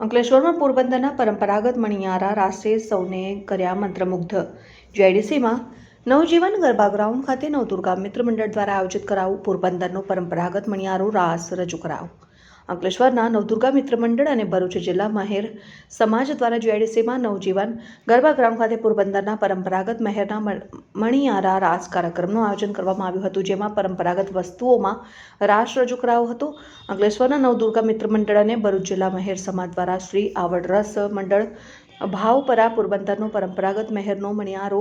અંકલેશ્વરમાં પોરબંદરના પરંપરાગત મણિયારા રાસે સૌને કર્યા મંત્રમુગ્ધ। જીઆઈડીસીમાં નવજીવન ગરબા ગ્રાઉન્ડ ખાતે નવદુર્ગા મિત્ર મંડળ દ્વારા આયોજિત કરાયું પોરબંદરનો પરંપરાગત મણિયારો રાસ રજૂ કરાયો। અંકલેશ્વરના નવદુર્ગા મિત્ર મંડળ અને ભરૂચ જિલ્લા મહેર સમાજ દ્વારા જીઆઈડીસીમાં નવજીવન ગરબા ગ્રાઉન્ડ ખાતે પોરબંદરના પરંપરાગત મહેરના મણિયારા રાસ કાર્યક્રમનું આયોજન કરવામાં આવ્યું હતું, જેમાં પરંપરાગત વસ્તુઓમાં રાસ રજૂ કરાયો હતો। અંકલેશ્વરના નવદુર્ગા મિત્ર મંડળ અને ભરૂચ જિલ્લા મહેર સમાજ દ્વારા શ્રી આવડ રસ મંડળ ભાવપરા પોરબંદરનો પરંપરાગત મહેરનો મણિયારો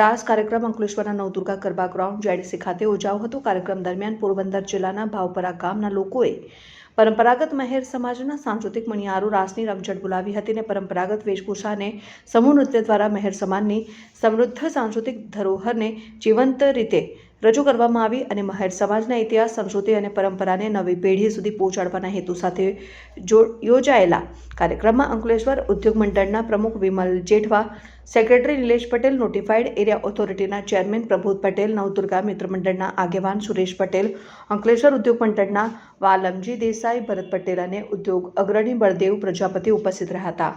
રાસ કાર્યક્રમ અંકલેશ્વરના નવદુર્ગા ગરબા ગ્રાઉન્ડ જીઆઈડીસી ખાતે યોજાયો હતો। કાર્યક્રમ દરમિયાન પોરબંદર જિલ્લાના ભાવપરા ગામના લોકોએ પરંપરાગત મહેર સમાજના સાંસ્કૃતિક મણિયારો રાસની રમઝટ બોલાવી હતી અને પરંપરાગત વેશભૂષાને સમૂહ નૃત્ય દ્વારા મહેર સમાજની સમૃદ્ધ સાંસ્કૃતિક ધરોહરને જીવંત રીતે રજૂ કરવામાં આવી અને મહેર સમાજના ઇતિહાસ, સંસ્કૃતિ અને પરંપરાને નવી પેઢી સુધી પહોંચાડવાના હેતુ સાથે યોજાયેલા કાર્યક્રમમાં અંકલેશ્વર ઉદ્યોગ મંડળના પ્રમુખ Vimal Jethwa, secretary Nilesh Patel, notified area ઓથોરિટીના ચેરમેન પ્રબોધ પટેલ, નવદુર્ગા મિત્ર મંડળના આગેવાન સુરેશ પટેલ, અંકલેશ્વર ઉદ્યોગ મંડળના વાલમજી દેસાઈ, ભરત પટેલ અને ઉદ્યોગ અગ્રણી બળદેવ પ્રજાપતિ ઉપસ્થિત રહ્યા હતા।